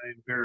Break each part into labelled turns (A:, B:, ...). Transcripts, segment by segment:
A: I'm very.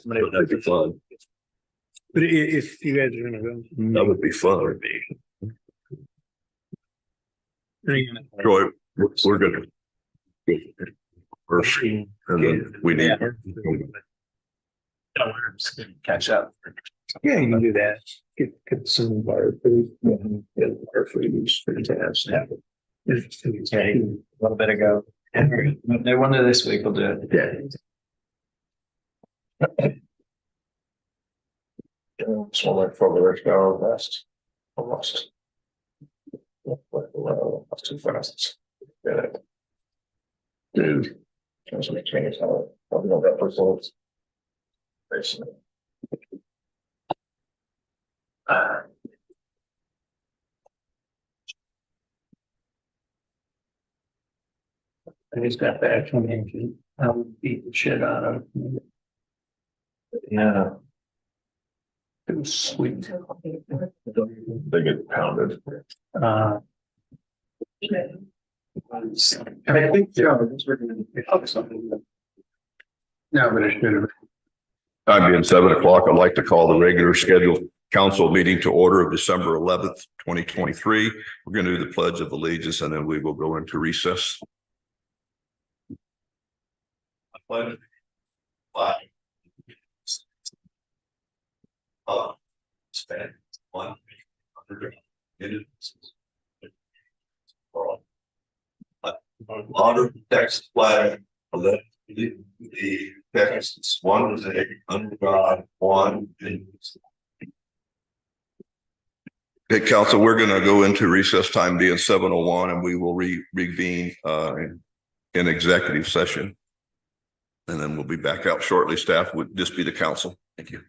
B: That'd be fun.
A: But if you guys are gonna go.
B: That would be fun. Troy, we're gonna go first, and then we need.
C: Catch up.
A: Yeah, you can do that. Get some bar food. Yeah, bar food is fantastic.
C: Okay, a little bit ago. No wonder this week will do it.
B: Yeah.
A: Small like for the rich hour west. Almost. That's too fast. Yeah. Dude. That's what changed how, probably don't got results. Basically. And he's got that from him. I would beat the shit out of him. Yeah. It was sweet. They get pounded. I think Joe is written something. No, but it should have.
B: Time being 7 o'clock, I'd like to call the regular scheduled council meeting to order of December 11th, 2023. We're going to do the pledge of allegiance and then we will go into recess. I pledge flag. Span 100 honor Texas flag, let the Texas one is a under God, one. Okay, council, we're going to go into recess time being 7:01 and we will reconvene in executive session. And then we'll be back out shortly. Staff would just be the council. Thank you.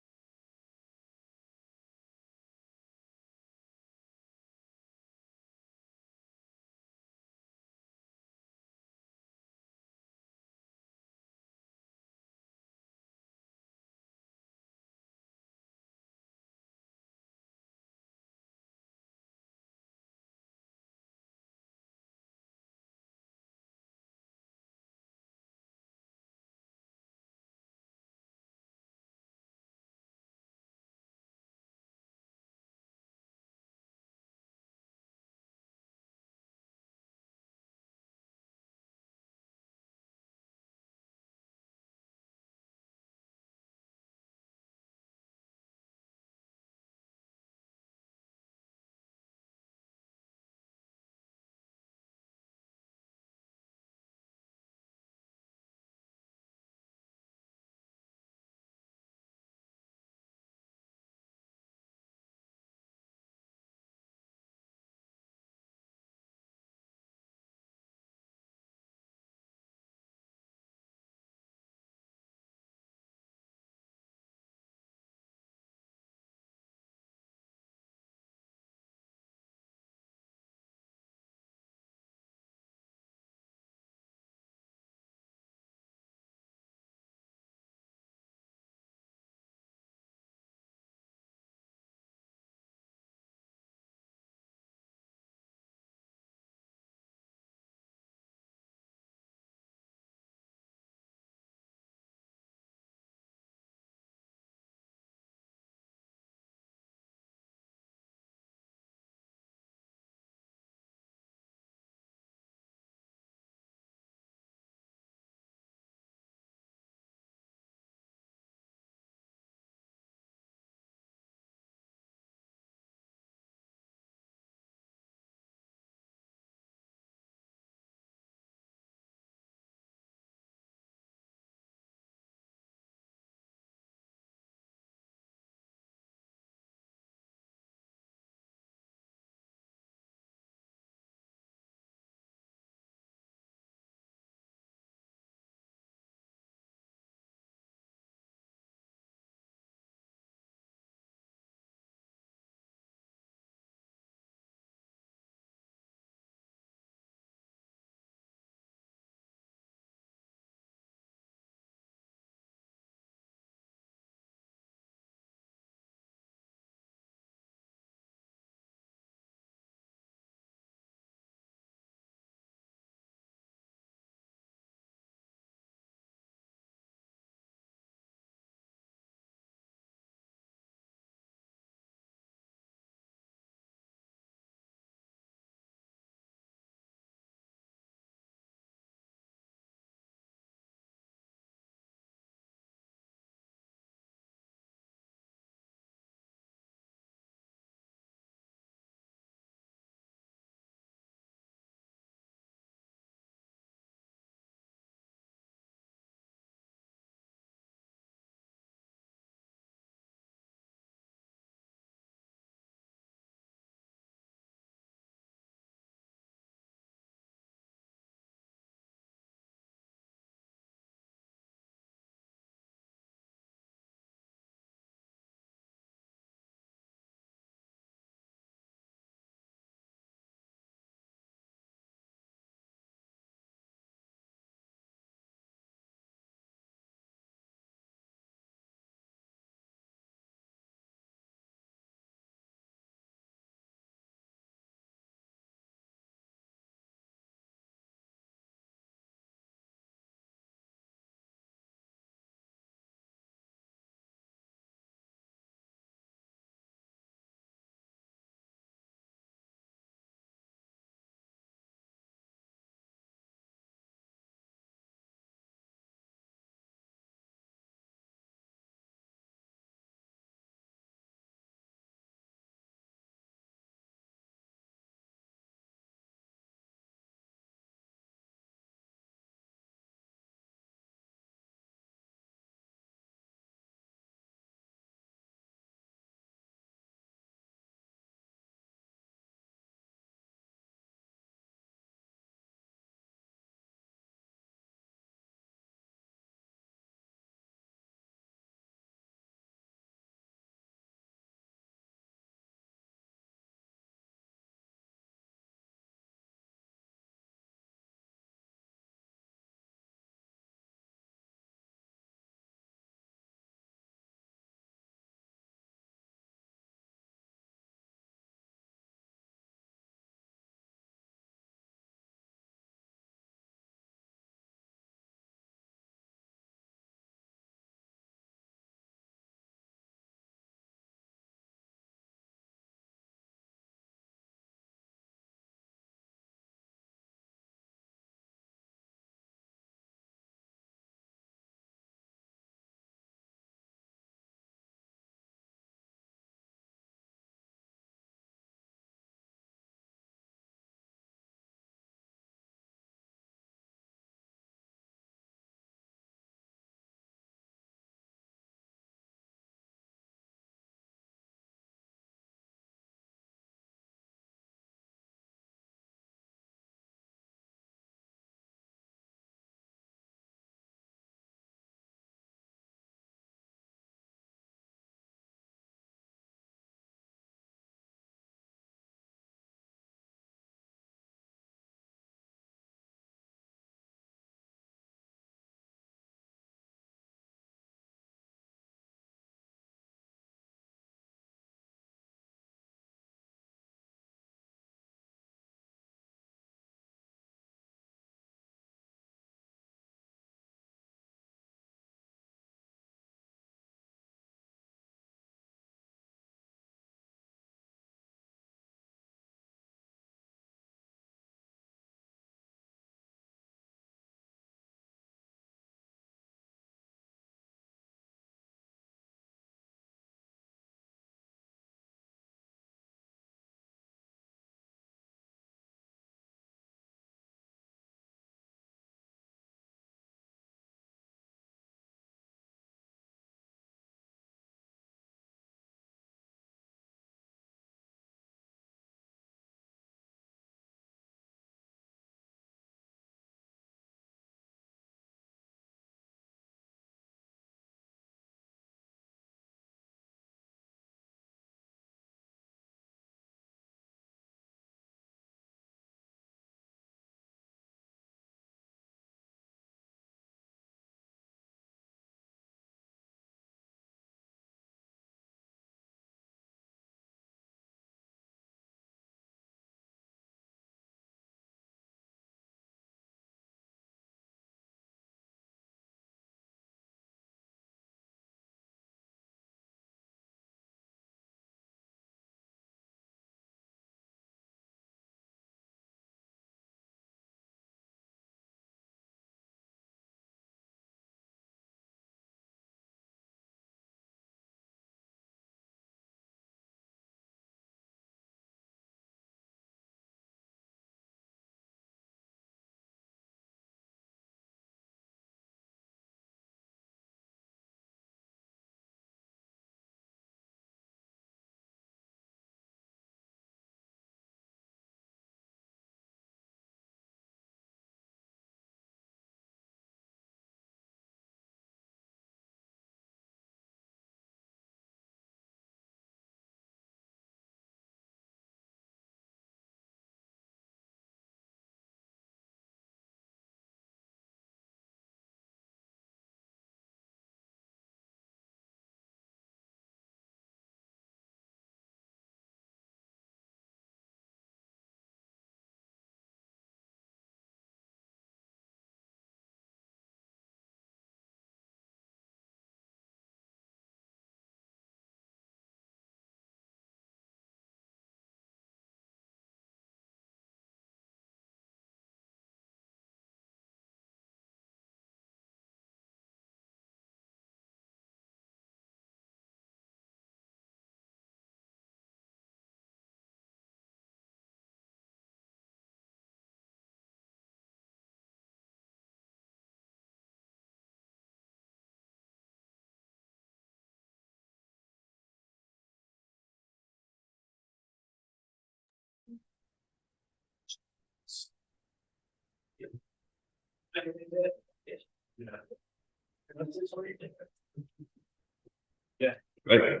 B: Right.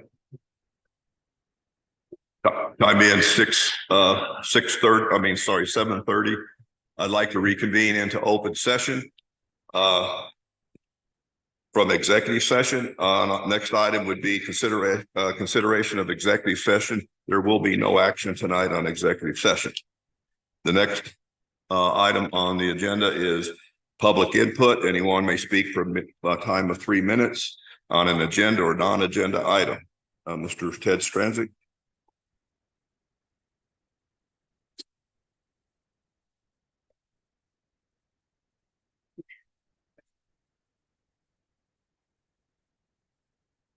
B: Time in 7:30. I'd like to reconvene into open session. From executive session, next item would be consideration of executive session. There will be no action tonight on executive session. The next item on the agenda is public input. Anyone may speak for a time of 3 minutes on an agenda or non-agenda item. Mr. Ted Stranzik.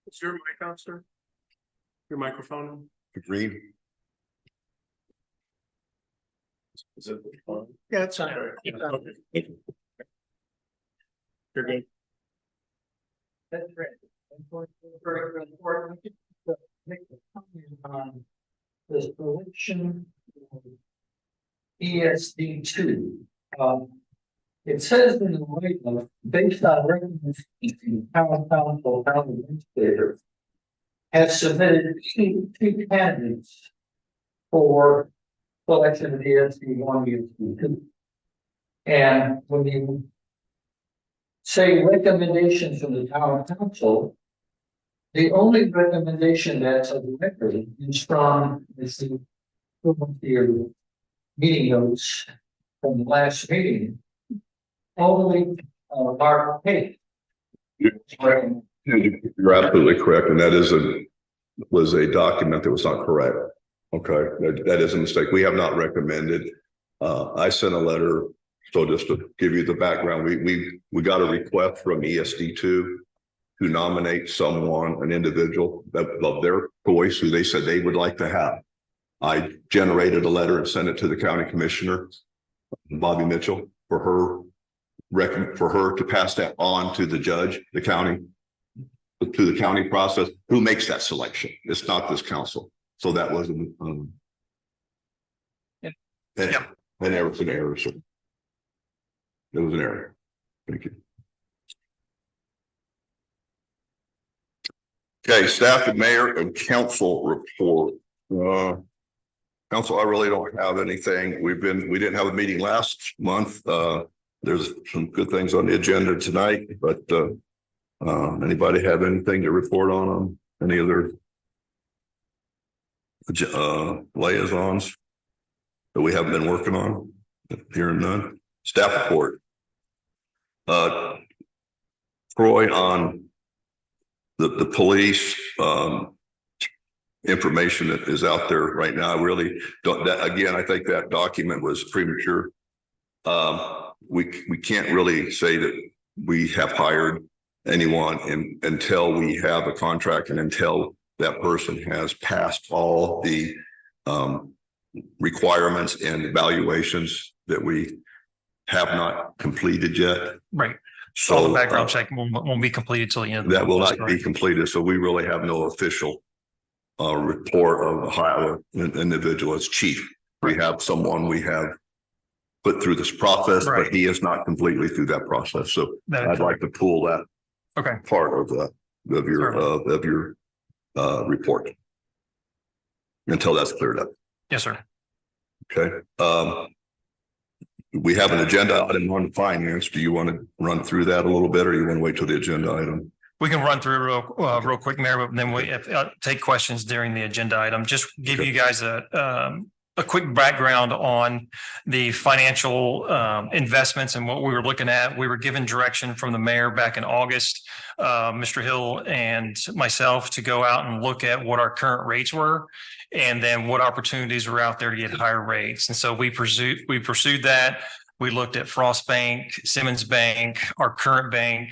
D: Is your mic on, sir? Your microphone?
B: Green.
D: Is it on? Yeah, it's on. You're good.
A: That's right. On this selection ESD 2. It says in the write-up, based on recommendation, town council, town administrator has submitted two candidates for selection of ESD 1, ESD 2. And when you say recommendations from the town council, the only recommendation that's of the record is from your meeting notes from the last meeting. Only Mark Pate.
B: You're absolutely correct, and that was a document that was not correct. Okay, that is a mistake. We have not recommended. I sent a letter. So just to give you the background, we got a request from ESD2 to nominate someone, an individual that of their choice, who they said they would like to have. I generated a letter and sent it to the county commissioner, Bobby Mitchell, for her to pass that on to the judge, the county process, who makes that selection. It's not this council. So that wasn't and there was an error. So there was an error. Thank you. Okay, staff and mayor and council report. Council, I really don't have anything. We didn't have a meeting last month. There's some good things on the agenda tonight, but anybody have anything to report on them? Any other liaisons that we haven't been working on? Hearing none. Staff report. Troy, on the police information that is out there right now, I really don't. Again, I think that document was premature. We can't really say that we have hired anyone until we have a contract and until that person has passed all the requirements and evaluations that we have not completed yet.
E: Right.
B: So
E: all the background check won't be completed till the end.
B: That will not be completed. So we really have no official report of how an individual as chief. We have someone we have put through this process,
E: right,
B: but he is not completely through that process. So I'd like to pull that part of your report until that's cleared up.
E: Yes, sir.
B: Okay. We have an agenda item on finance. Do you want to run through that a little bit, or you want to wait till the agenda item?
E: We can run through real quick, Mayor, but then we take questions during the agenda item. Just give you guys a quick background on the financial investments and what we were looking at. We were given direction from the mayor back in August, Mr. Hill and myself, to go out and look at what our current rates were, and then what opportunities were out there to get higher rates. And so we pursued that. We looked at Frost Bank, Simmons Bank, our current bank.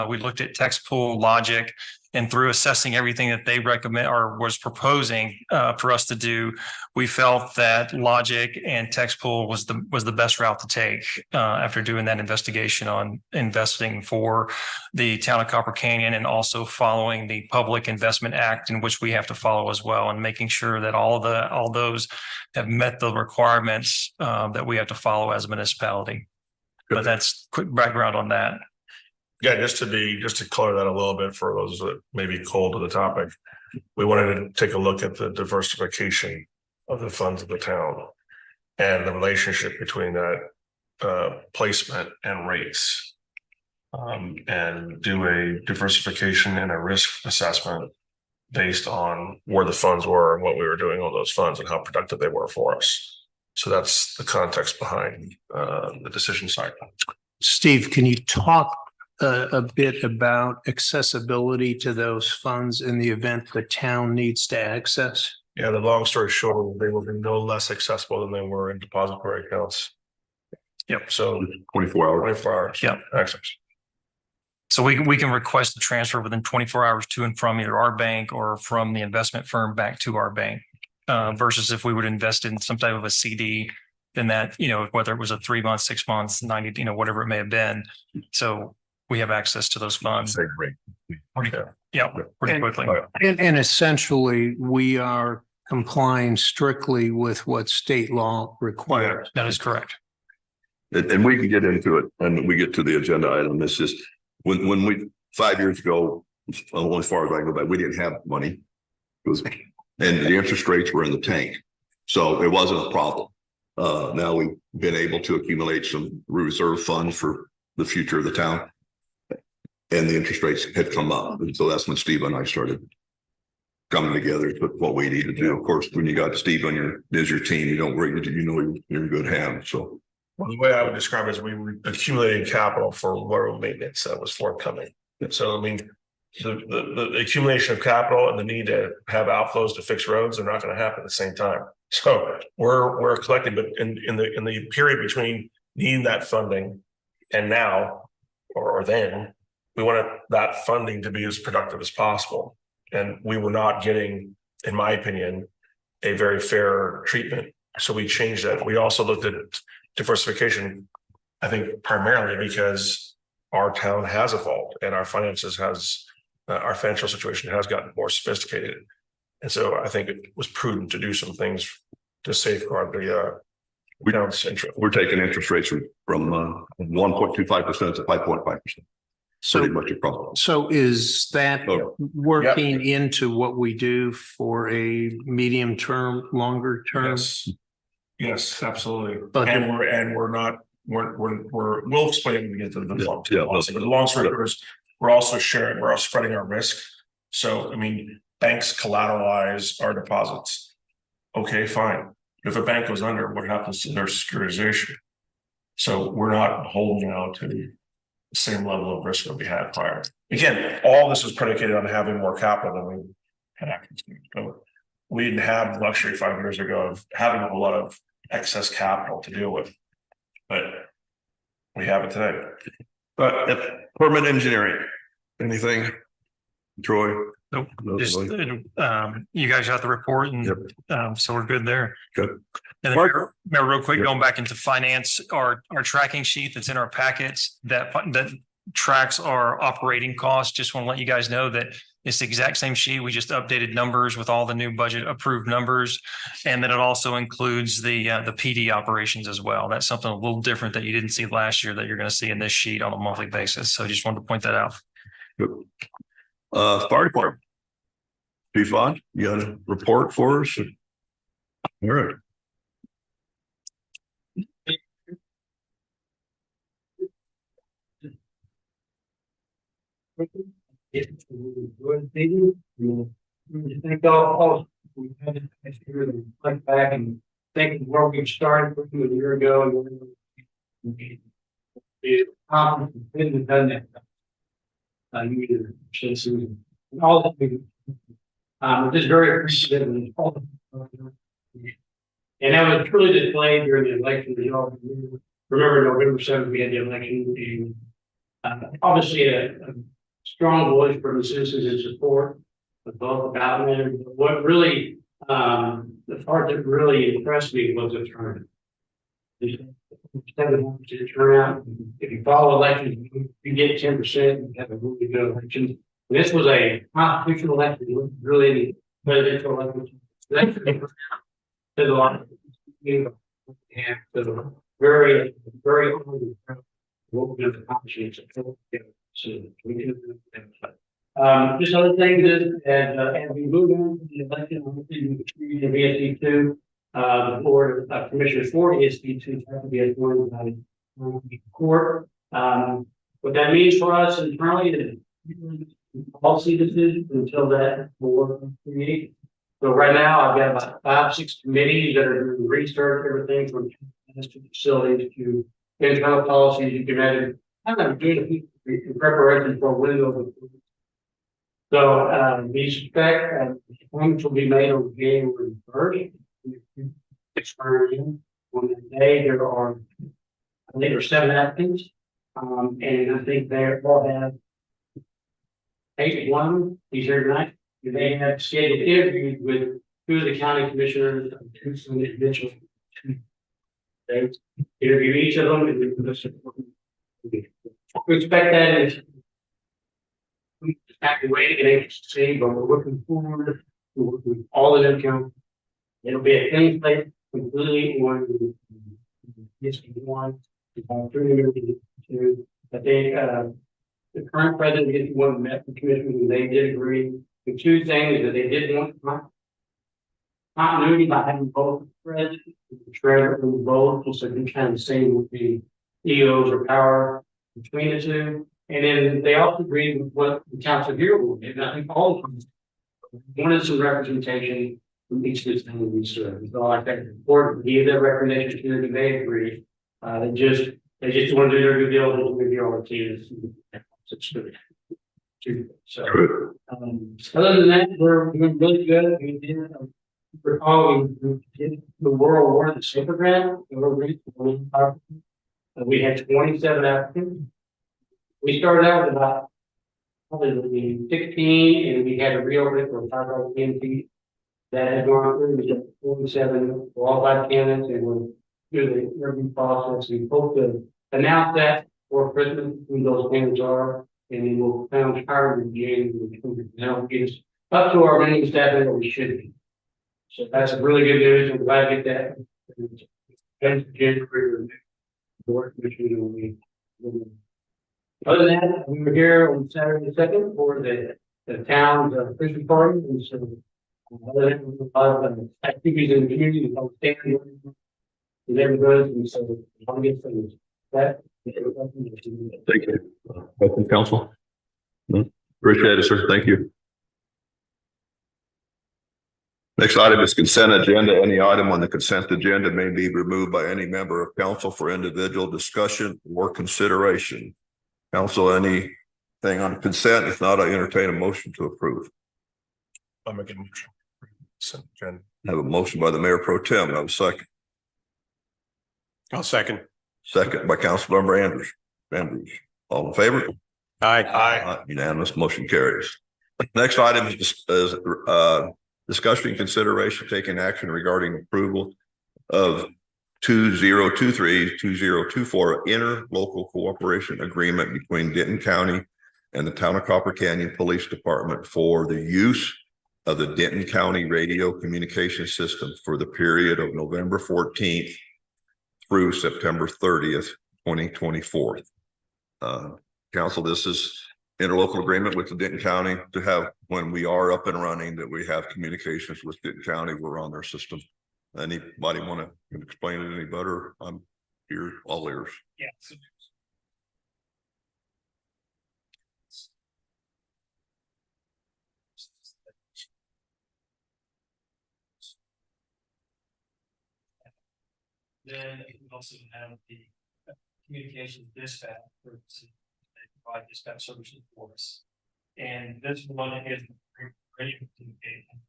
E: We looked at Texpool, Logic, and through assessing everything that they recommend or was proposing for us to do, we felt that Logic and Texpool was the best route to take after doing that investigation on investing for the town of Copper Canyon, and also following the Public Investment Act, in which we have to follow as well, and making sure that all those have met the requirements that we have to follow as a municipality. but that's quick background on that.
D: Yeah, just to color that a little bit for those that may be cold to the topic. We wanted to take a look at the diversification of the funds of the town and the relationship between that placement and rates. And do a diversification and a risk assessment based on where the funds were and what we were doing on those funds and how productive they were for us. So that's the context behind the decision cycle.
F: Steve, can you talk a bit about accessibility to those funds in the event the town needs to access?
D: Yeah, the long story short, they will be no less accessible than they were in depository accounts.
E: Yep.
D: So
B: 24 hours.
D: 24 hours.
E: Yep.
D: Access.
E: So we can request the transfer within 24 hours to and from either our bank or from the investment firm back to our bank. Versus if we would invest in some type of a CD, then that, whether it was a 3 months, 6 months, 90, whatever it may have been. So we have access to those funds.
B: Say great.
E: Pretty quickly.
F: And essentially, we are complying strictly with what state law requires.
E: That is correct.
B: And we can get into it and we get to the agenda item. It's just when we 5 years ago, only as far as I go back, we didn't have money. And the interest rates were in the tank. So it wasn't a problem. Now we've been able to accumulate some reserve funds for the future of the town. And the interest rates had come up. And so that's when Steve and I started coming together to put what we need to do. Of course, when you got Steve on your team, you don't worry, you're in good hands. So.
D: Well, the way I would describe it is we were accumulating capital for road maintenance that was forthcoming. So, I mean, the accumulation of capital and the need to have outflows to fix roads are not going to happen at the same time. So we're collecting, but in the period between needing that funding and now or then, we wanted that funding to be as productive as possible. And we were not getting, in my opinion, a very fair treatment. So we changed that. We also looked at diversification, I think primarily because our town has evolved and our our financial situation has gotten more sophisticated. And so I think it was prudent to do some things to safeguard the town's interest.
B: We're taking interest rates from 1.25% to 5.5%. Pretty much across.
F: So is that working into what we do for a medium term, longer term?
D: Yes, absolutely.
F: But
D: we'll explain when we get to the long term. But the long story short is we're spreading our risk. So, I mean, banks collateralize our deposits. Okay, fine. If a bank goes under, what happens to their securitization? So we're not holding out to the same level of risk that we had prior. Again, all this was predicated on having more capital than we had access to. So we didn't have the luxury 5 years ago of having a lot of excess capital to deal with, but we have it today. But
B: Permit engineering, anything, Troy?
E: Nope. Just, you guys got the report and so we're good there.
B: Good.
E: And then real quick, going back into finance, our tracking sheet that's in our packets that tracks our operating costs. Just want to let you guys know that it's the exact same sheet. We just updated numbers with all the new budget approved numbers. And then it also includes the PD operations as well. That's something a little different that you didn't see last year that you're going to see in this sheet on a monthly basis. So I just wanted to point that out.
B: Good. Fire department. Chief Vaughn, you got a report for us? All right.
G: Thank all. We had to look back and think where we started working a year ago. The conference has done that. All that we just very appreciative of and that was truly displayed during the election. Remember November 7th, we had the election, and obviously a strong voice from the citizens in support of both the ballot and what really the part that really impressed me was the turnout. 7% turnout. If you follow elections, you get 10%. You have a really good election. This was a constitutional election. It was really any presidential election. There's a lot of very, very We'll give the conversations. So we can do that. Just other things is, as we move on to the election, the VSD two, the board of commissioners for ESD two have to be appointed by the court. What that means for us internally is policy decisions until that board creates. So right now, I've got about 5-6 committees that are doing research, everything from facilities to internal policies. You can imagine, I'm doing it in preparation for a window. So we expect appointments will be made on January 1st. On the day, there are, I think there are 7 applicants, and I think they all have 8-1. He's here tonight. They have scheduled interviews with 2 of the county commissioners, 2 individuals. They interview each of them, and we expect that is active waiting and anxious to see, but we're looking forward to working with all of them counties. It'll be a clean slate, completely on this one, two. I think the current president is one of met the commission, and they did agree. The 2 things that they did want continuity by having both threads, the treasurer and both, so you kind of say would be EOs or power between the 2. And then they also agreed with what the council here will do. And I think all of them wanted some representation from each of the things we serve. So I think it's important to give their recommendations to the they agree. They just want to do their due diligence with the RTs. So other than that, we're doing really good. We did recall we did the World War the Safer Grant. We had 27 applicants. We started out with about probably 16, and we had a real rate for our PMP that has gone through. We got 47 qualified candidates, and we're through the interview process. We hope to announce that for Christmas who those candidates are, and then we'll found higher in January. Now get us up to our minimum staffing that we should be. So that's really good news. I'm glad to get that. And January board commission will be. Other than that, we were here on Saturday the 2nd for the town's Christmas party, and so other than a lot of activities in the community, outstanding with everybody, and so I want to get things that.
B: Thank you. Welcome, council. Appreciate it, sir. Thank you. Next item is consent agenda. Any item on the consent agenda may be removed by any member of council for individual discussion or consideration. Council, anything on consent? If not, I entertain a motion to approve.
D: I'll make a motion.
B: I have a motion by the mayor pro tem. I have a second.
C: I'll second.
B: Second by Councilmember Andrews. All in favor?
C: Aye.
B: Unanimous. Motion carries. Next item is discussion and consideration taking action regarding approval of 2023-2024 interlocal cooperation agreement between Denton County and the Town of Copper Canyon Police Department for the use of the Denton County radio communication system for the period of November 14th through September 30th, 2024. Council, this is interlocal agreement with the Denton County to have, when we are up and running, that we have communications with Denton County. We're on their system. Anybody want to explain it any better? I'm here, all ears.
E: Yeah. Then we also have the communications dispatch services. They provide dispatch services for us. And this one is radio communication.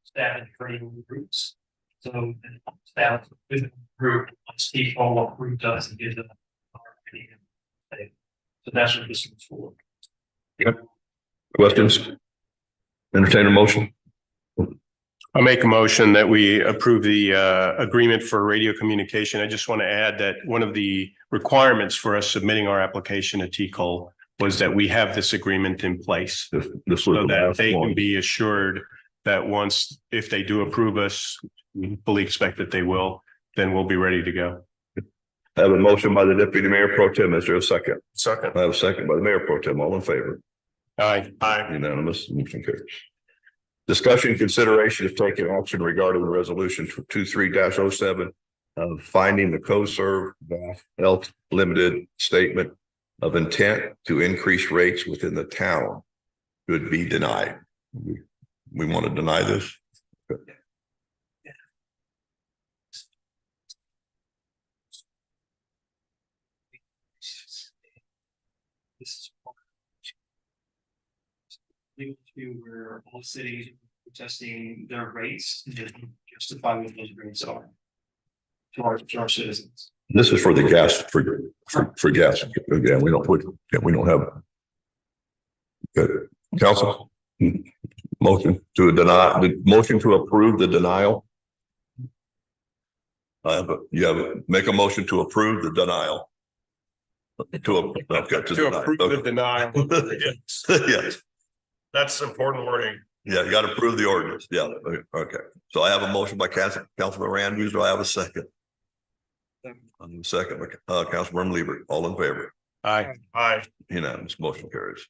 E: Staff and training groups. So the staff with the group, Steve on what group does and gives them. So that's what this one's for.
B: Questions? Entertain a motion.
H: I'll make a motion that we approve the agreement for radio communication. I just want to add that one of the requirements for us submitting our application to TCOL was that we have this agreement in place.
B: This was
H: so
B: the
H: that
B: last
H: they
B: one.
H: can be assured that once, if they do approve us, we fully expect that they will, then we'll be ready to go.
B: I have a motion by the deputy mayor pro tem. Is there a second?
D: Second.
B: I have a second by the mayor pro tem. All in favor?
H: Aye.
D: Aye.
B: Unanimous. Motion carries. Discussion consideration of taking action regarding the resolution 23-07 of finding the CoServe Health Limited statement of intent to increase rates within the town could be denied. We want to deny this.
E: This is legal to where all cities are testing their rates to justify what those rates are to our citizens.
B: This is for the gas, for gas. Again, we don't have. Good. Council. Motion to deny, the motion to approve the denial. Make a motion to approve the denial. To
H: approve the denial.
B: Yes. That's important wording. Yeah, you got to approve the ordinance. Yeah, okay. So I have a motion by Councilman Rand. Do I have a second? Second by Councilman Liebert. All in favor?
H: Aye.
D: Aye.
B: Unanimous. Motion carries.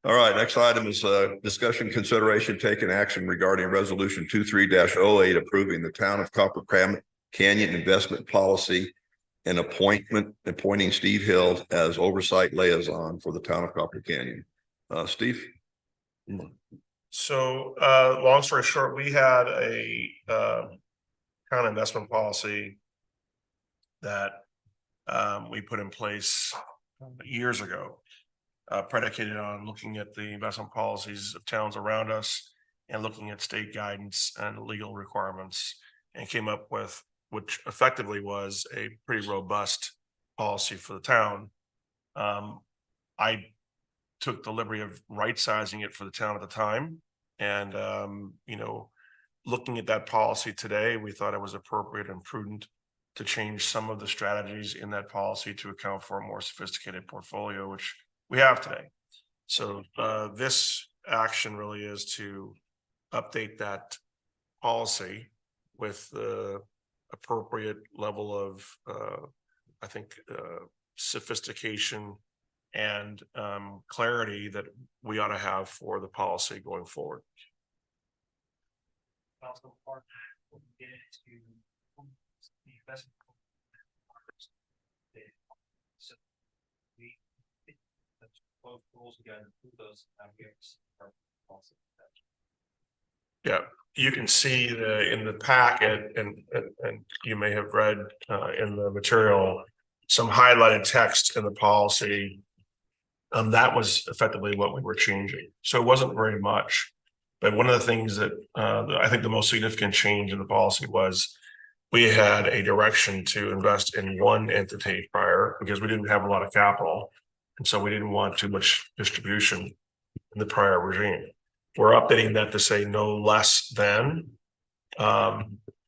B: All right, next item is discussion, consideration, taking action regarding resolution 23-08 approving the town of Copper Canyon investment policy and appointing Steve Hill as oversight liaison for the town of Copper Canyon. Steve?
D: So, long story short, we had a town investment policy that we put in place years ago, predicated on looking at the investment policies of towns around us and looking at state guidance and legal requirements, and came up with, which effectively was a pretty robust policy for the town. I took the liberty of right sizing it for the town at the time. And, looking at that policy today, we thought it was appropriate and prudent to change some of the strategies in that policy to account for a more sophisticated portfolio, which we have today. So this action really is to update that policy with the appropriate level of, sophistication and clarity that we ought to have for the policy going forward.
E: Also, part of that, we'll get into the investment. So we both goals together, those also.
D: Yeah, you can see in the packet, and you may have read in the material some highlighted text in the policy. That was effectively what we were changing. So it wasn't very much. But one of the things that I think the most significant change in the policy was we had a direction to invest in one entity prior because we didn't have a lot of capital. And so we didn't want too much distribution in the prior regime. We're updating that to say no less than, or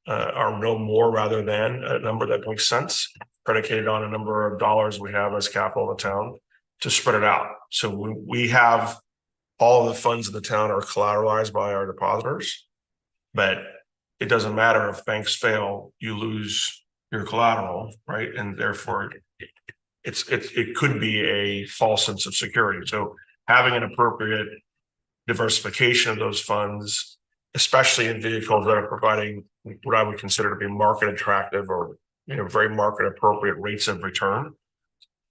D: no more rather than a number that makes sense, predicated on a number of dollars we have as capital in the town to spread it out. So we have all of the funds in the town are collateralized by our depositors, but it doesn't matter if banks fail, you lose your collateral, right? And therefore it could be a false sense of security. So having an appropriate diversification of those funds, especially in vehicles that are providing what I would consider to be market attractive or very market appropriate rates of return,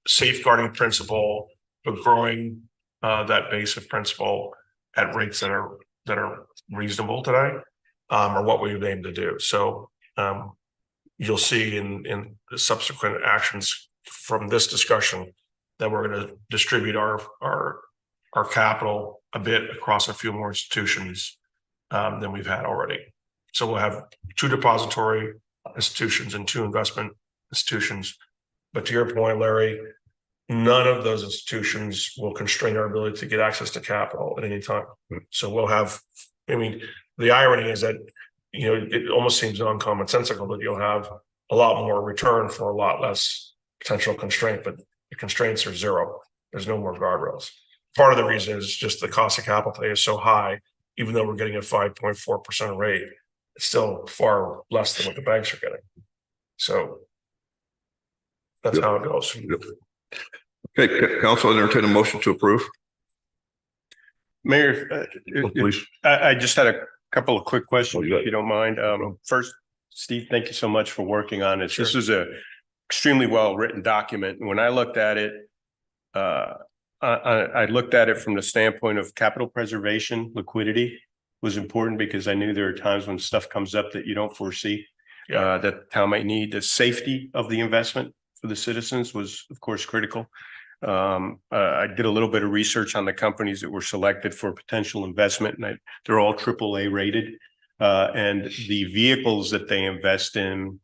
D: safeguarding principle, but growing that base of principle at rates that are reasonable today, are what we would aim to do. So you'll see in the subsequent actions from this discussion that we're going to distribute our capital a bit across a few more institutions than we've had already. So we'll have 2 depository institutions and 2 investment institutions. But to your point, Larry, none of those institutions will constrain our ability to get access to capital at any time. So we'll have, the irony is that, it almost seems non-commonsensical that you'll have a lot more return for a lot less potential constraint, but the constraints are zero. There's no more guardrails. Part of the reason is just the cost of capital today is so high, even though we're getting a 5.4% rate, it's still far less than what the banks are getting. So That's how it goes.
B: Okay, council entertain a motion to approve.
H: Mayor,
B: Please.
H: I just had a couple of quick questions,
B: Oh, you got it.
H: if you don't mind. First, Steve, thank you so much for working on it.
D: Sure.
H: This is a extremely well-written document. When I looked at it, I looked at it from the standpoint of capital preservation. Liquidity was important because I knew there are times when stuff comes up that you don't foresee.
D: Yeah.
H: That town might need. The safety of the investment for the citizens was, of course, critical. I did a little bit of research on the companies that were selected for potential investment, and they're all AAA rated. And the vehicles that they invest in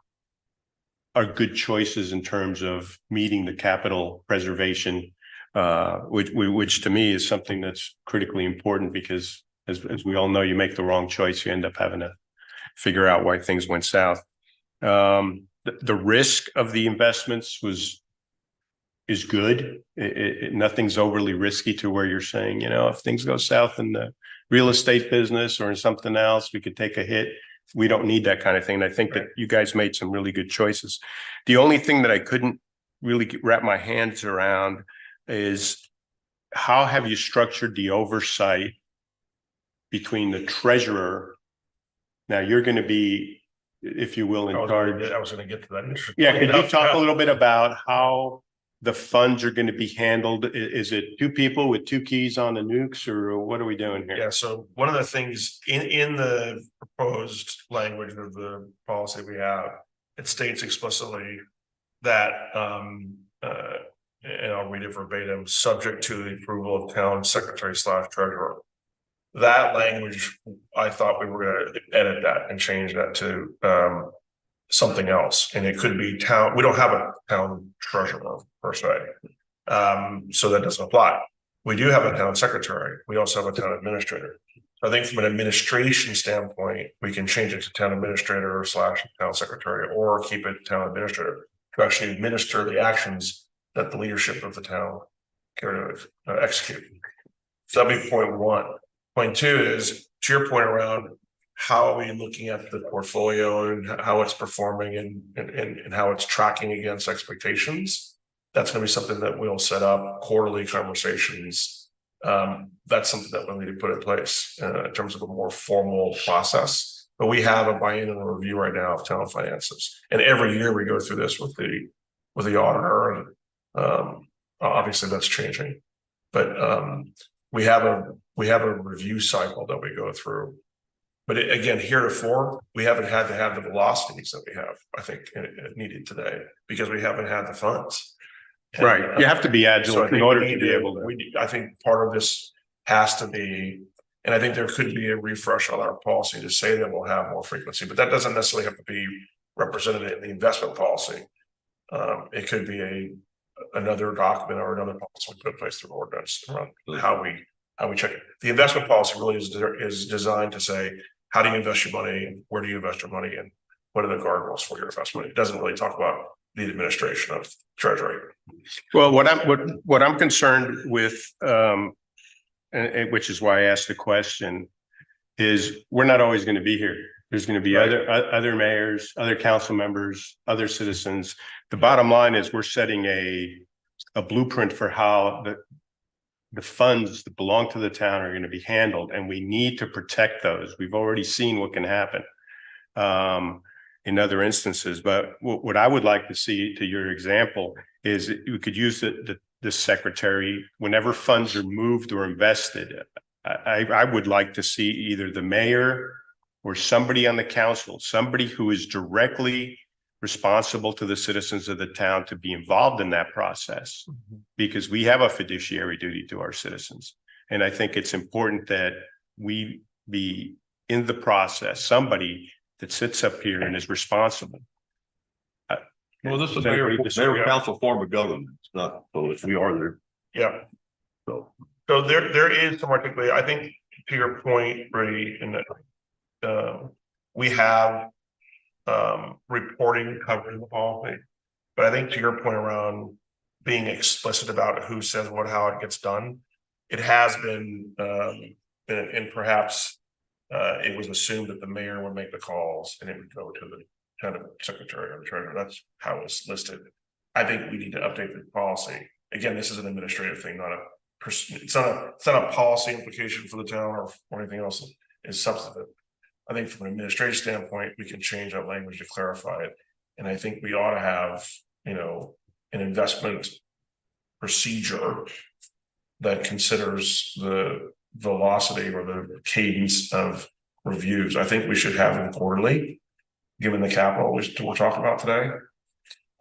H: are good choices in terms of meeting the capital preservation, which to me is something that's critically important because as we all know, you make the wrong choice, you end up having to figure out why things went south. The risk of the investments is good. Nothing's overly risky to where you're saying, if things go south in the real estate business or in something else, we could take a hit. We don't need that kind of thing. And I think that you guys made some really good choices. The only thing that I couldn't really wrap my hands around is how have you structured the oversight between the treasurer? Now you're going to be, if you will, in charge.
D: I was going to get to that.
H: Yeah, could you talk a little bit about how the funds are going to be handled? Is it two people with two keys on the nukes, or what are we doing here?
D: Yeah, so one of the things in the proposed language of the policy we have, it states explicitly that, and I'll read it verbatim, subject to the approval of town secretary / treasurer. That language, I thought we were going to edit that and change that to something else. And it could be town, we don't have a town treasurer per se. So that doesn't apply. We do have a town secretary. We also have a town administrator. So I think from an administration standpoint, we can change it to town administrator / town secretary, or keep it town administrator to actually administer the actions that the leadership of the town can execute. So that'd be point one. Point two is, to your point around how are we looking at the portfolio and how it's performing and how it's tracking against expectations. That's going to be something that we'll set up quarterly conversations. That's something that we need to put in place in terms of a more formal process. But we have a biennial review right now of town finances, and every year we go through this with the auditor, and obviously that's changing. But we have a review cycle that we go through. But again, heretofore, we haven't had to have the velocities that we have, I think, needed today, because we haven't had the funds. And,
H: right. You have to be agile
D: so
H: in order to be able to.
D: I think part of this has to be, and I think there could be a refresh on our policy to say that we'll have more frequency, but that doesn't necessarily have to be represented in the investment policy. It could be another document or another policy we put in place through ordinance around how we check it. The investment policy really is designed to say, how do you invest your money? Where do you invest your money? And what are the guardrails for your investment? It doesn't really talk about the administration of treasury.
H: Well, what I'm concerned with, and which is why I asked the question, is we're not always going to be here. There's going to be other mayors, other council members, other citizens. The bottom line is we're setting a blueprint for how the funds that belong to the town are going to be handled, and we need to protect those. We've already seen what can happen in other instances, but what I would like to see, to your example, is we could use the secretary whenever funds are moved or invested. I would like to see either the mayor or somebody on the council, somebody who is directly responsible to the citizens of the town, to be involved in that process, because we have a fiduciary duty to our citizens. And I think it's important that we be in the process, somebody that sits up here and is responsible.
A: Well, this is
B: mayor council form of government. It's not, so we are there.
D: Yeah.
B: So
D: there is some articulate. I think to your point, Brady, in that we have reporting covering the policy, but I think to your point around being explicit about who says what, how it gets done, it has been and perhaps it was assumed that the mayor would make the calls and it would go to the kind of secretary or the treasurer. That's how it's listed. I think we need to update the policy. Again, this is an administrative thing, not a it's not a policy implication for the town or anything else. It's substantive. I think from an administrative standpoint, we can change that language to clarify it. And I think we ought to have, you know, an investment procedure that considers the velocity or the cadence of reviews. I think we should have them quarterly, given the capital we're talking about today.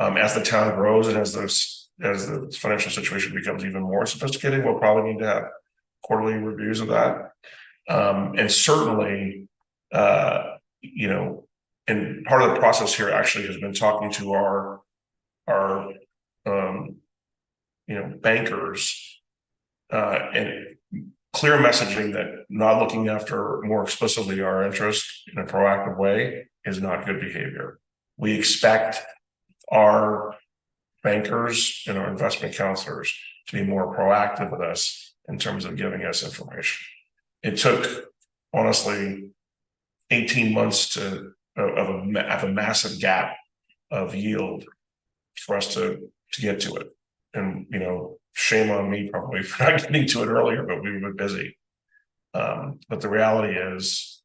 D: As the town grows and as the financial situation becomes even more sophisticated, we'll probably need to have quarterly reviews of that. And certainly, you know, and part of the process here actually has been talking to our you know, bankers, and clear messaging that not looking after more explicitly our interest in a proactive way is not good behavior. We expect our bankers and our investment counselors to be more proactive with us in terms of giving us information. It took, honestly, 18 months of a massive gap of yield for us to get to it. And, you know, shame on me probably for not getting to it earlier, but we were busy. But the reality is,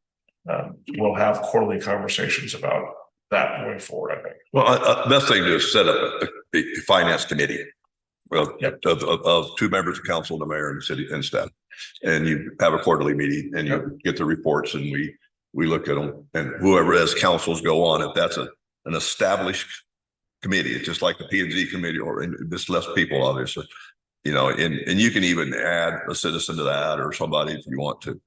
D: we'll have quarterly conversations about that going forward, I think.
B: Well, best thing to do is set up a finance committee. Well,
D: Yep.
B: of two members of council, the mayor and the city and staff. And you have a quarterly meeting and you get the reports and we look at them, and whoever as councils go on, if that's an established committee, it's just like the P&Z committee, or just less people, obviously, you know, and you can even add a citizen to that or somebody if you want to,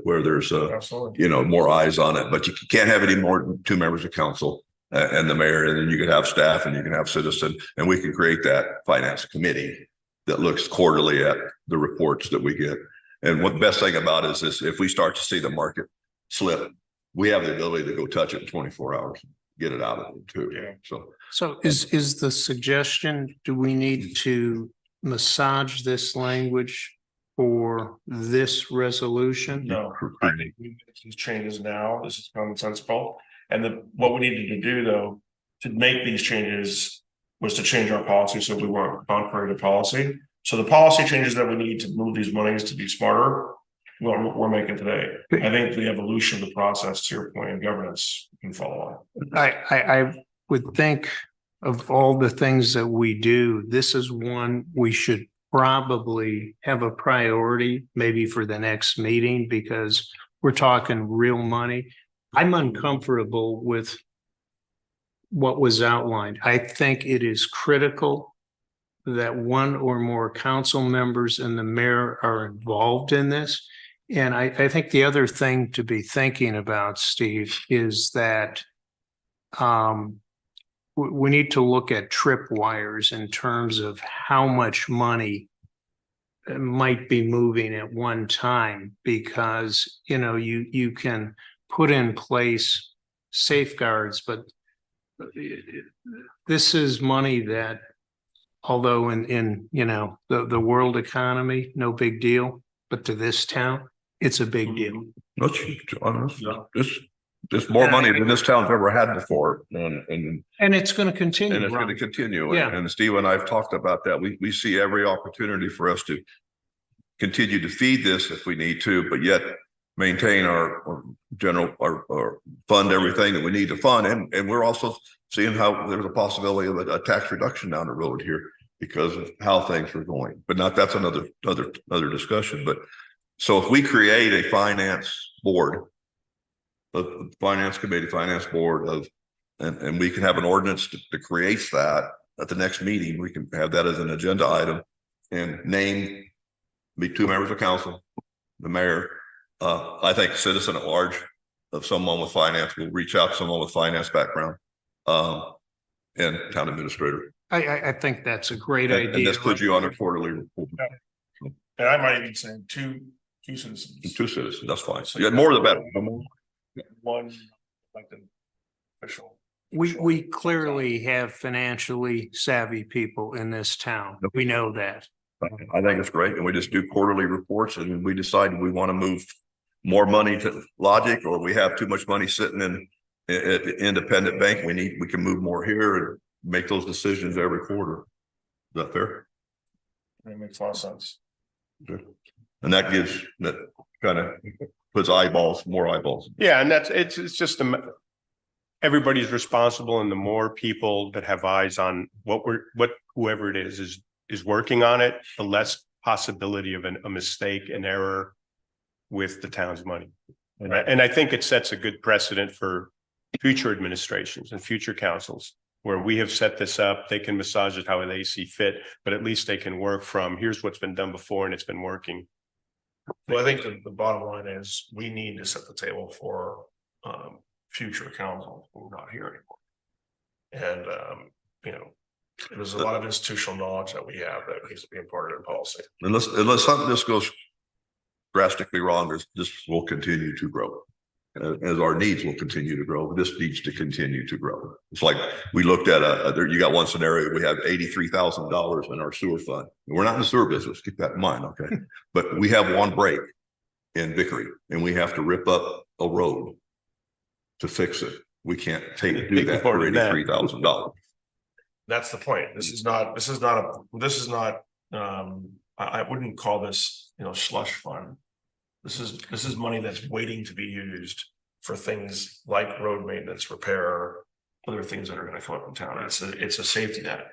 B: where there's
D: Absolutely.
B: you know, more eyes on it, but you can't have any more than two members of council and the mayor, and then you can have staff and you can have citizen, and we can create that finance committee that looks quarterly at the reports that we get. And what the best thing about it is this: if we start to see the market slip, we have the ability to go touch it in 24 hours, get it out of it too.
D: Yeah.
F: So is the suggestion, do we need to massage this language for this resolution?
D: No, I think we make these changes now. This is commonsensical. And what we needed to do, though, to make these changes was to change our policy so we weren't contrary to policy. So the policy changes that we need to move these monies to be smarter, we're making today. I think the evolution of the process, to your point, in governance can follow on.
F: I would think of all the things that we do, this is one we should probably have a priority maybe for the next meeting, because we're talking real money. I'm uncomfortable with what was outlined. I think it is critical that one or more council members and the mayor are involved in this. And I think the other thing to be thinking about, Steve, is that we need to look at tripwires in terms of how much money might be moving at one time, because, you know, you can put in place safeguards, but this is money that, although in you know, the world economy, no big deal, but to this town, it's a big deal.
B: Just more money than this town's ever had before, and
F: it's going to continue.
B: it's going to continue.
F: Yeah.
B: And Steve and I have talked about that. We see every opportunity for us to continue to feed this if we need to, but yet maintain our general, or fund everything that we need to fund. And we're also seeing how there's a possibility of a tax reduction down the road here because of how things are going. But that's another discussion. But so if we create a finance board, a finance committee, finance board and we can have an ordinance to create that at the next meeting, we can have that as an agenda item and be two members of council, the mayor. I think a citizen at large of someone with finance will reach out to someone with finance background, and town administrator.
F: I think that's a great idea.
B: And this puts you on a quarterly report.
D: And I might even say two citizens.
B: Two citizens, that's fine. So you had more the better.
D: One elected official.
F: We clearly have financially savvy people in this town. We know that.
B: I think it's great. And we just do quarterly reports, and we decide we want to move more money to Logic, or we have too much money sitting in independent bank. We can move more here. make those decisions every quarter. Is that fair?
D: It makes a lot of sense.
B: And that kind of puts more eyeballs.
H: Yeah, and it's just everybody's responsible, and the more people that have eyes on whoever it is working on it, the less possibility of a mistake, an error with the town's money. And I think it sets a good precedent for future administrations and future councils, where we have set this up. They can massage it how they see fit, but at least they can work from, here's what's been done before and it's been working.
D: Well, I think the bottom line is we need to set the table for future council who are not here anymore. And there's a lot of institutional knowledge that we have that needs to be imparted in policy.
B: Unless something just goes drastically wrong, this will continue to grow. As our needs will continue to grow, this needs to continue to grow. It's like we looked at you got one scenario, we have $83,000 in our sewer fund. We're not in the sewer business, keep that in mind, okay? But we have one break in Vickery and we have to rip up a road to fix it. We can't do that for $83,000.
D: That's the point. This is not I wouldn't call this, slush fund. This is money that's waiting to be used for things like road maintenance, repair, other things that are going to come up in town. It's a safety net.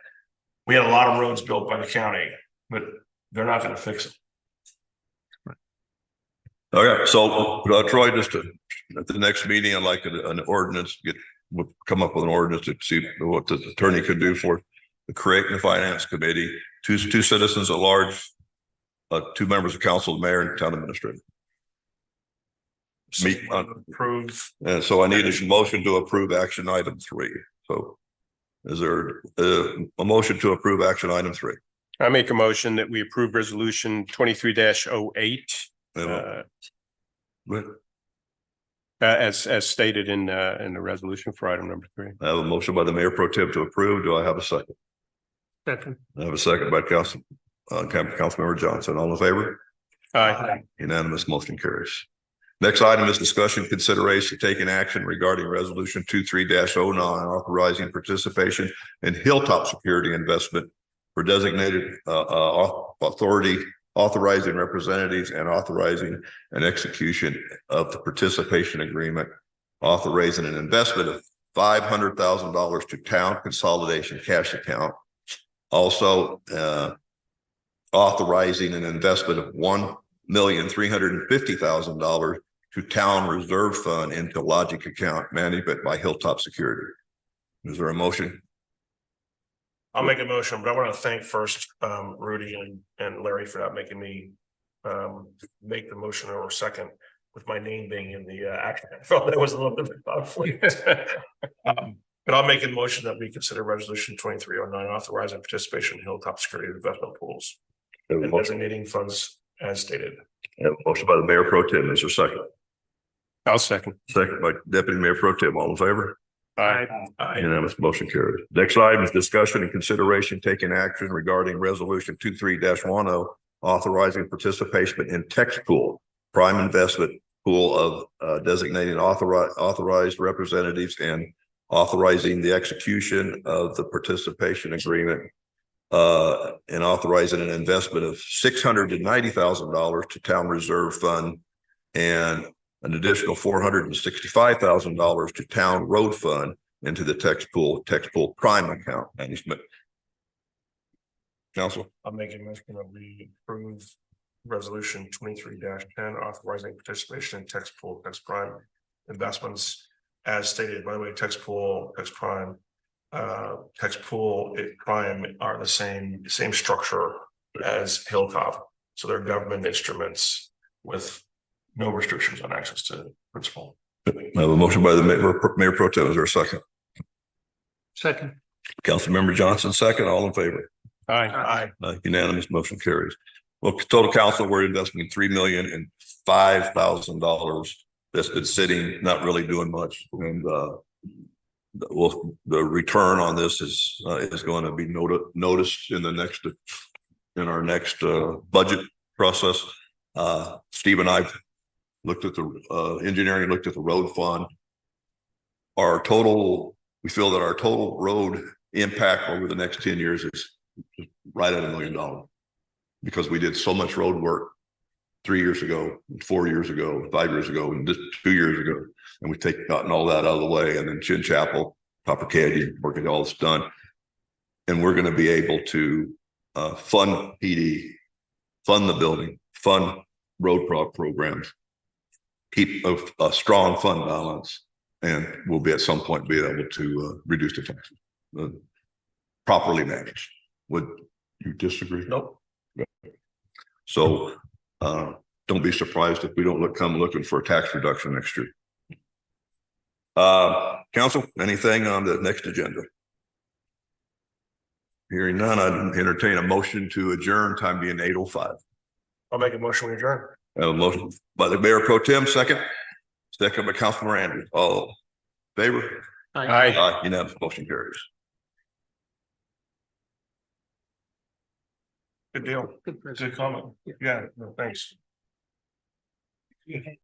D: We had a lot of roads built by the county, but they're not going to fix it.
B: Okay, so Troy, just at the next meeting, I'd like an ordinance, we'll come up with an ordinance to see what the attorney could do for the Creating the Finance Committee, two citizens at large, 2 members of council, the mayor and town administrator.
D: Approve.
B: And so I need a motion to approve action item 3. So is there a motion to approve action item 3?
H: I make a motion that we approve resolution 23-08. As stated in the resolution for item number 3.
B: I have a motion by the mayor pro tem to approve. Do I have a second?
F: Second.
B: I have a second by Councilmember Johnson. All in favor?
H: Aye.
B: Unanimous, motion carries. Next item is discussion, consideration, taking action regarding resolution 23-09, authorizing participation in Hilltop Security Investment for designated authority, authorizing representatives and authorizing an execution of the participation agreement, authorizing an investment of $500,000 to town consolidation cash account. Also, authorizing an investment of $1,350,000 to town reserve fund into Logic account management by Hilltop Security. Is there a motion?
D: I'll make a motion, but I want to thank first Rudy and Larry for not making me make the motion or second with my name being in the action. I felt that was a little bit of a conflict. But I'll make a motion that we consider resolution 2309 authorizing participation in Hilltop Security investment pools and designating funds as stated.
B: I have a motion by the mayor pro tem. Is there a second?
H: I'll second.
B: Second by deputy mayor pro tem. All in favor?
H: Aye.
B: Unanimous, motion carries. Next item is discussion and consideration taking action regarding resolution 23-10, authorizing participation in text pool, prime investment pool of designating authorized representatives and authorizing the execution of the participation agreement and authorizing an investment of $690,000 to town reserve fund and an additional $465,000 to town road fund into the text pool prime account management. Council,
D: I'll make a motion that we approve resolution 23-10 authorizing participation in text prime investments as stated. By the way, text prime prime are the same structure as Hilltop, so they're government instruments with no restrictions on access to principal.
B: I have a motion by the mayor pro tem. Is there a second?
F: Second.
B: Councilmember Johnson, second. All in favor?
H: Aye.
B: Unanimous, motion carries. Well, total council, we're investing $3,005,000 that's been sitting, not really doing much. And the return on this is going to be noticed in our next budget process. Steve and I looked at the engineering, looked at the road fund. We feel that our total road impact over the next 10 years is right at $1 million. Because we did so much road work 3 years ago, 4 years ago, 5 years ago, and just 2 years ago. And we've gotten all that out of the way, and then Chin Chapel, Copper Canyon, working all this done. And we're going to be able to fund PD, fund the building, fund road programs, keep a strong fund balance, and we'll be at some point be able to reduce the taxes, properly managed. Would you disagree?
D: Nope.
B: So don't be surprised if we don't come looking for a tax reduction next year. Council, anything on the next agenda? Hearing none, I'd entertain a motion to adjourn, time being 8:05.
D: I'll make a motion to adjourn.
B: A motion by the Mayor Pro Tem, second by Councilman Andrews. All in favor? Aye. Unanimous, motion carries.
D: Good deal. Good comment. Yeah, no, thanks.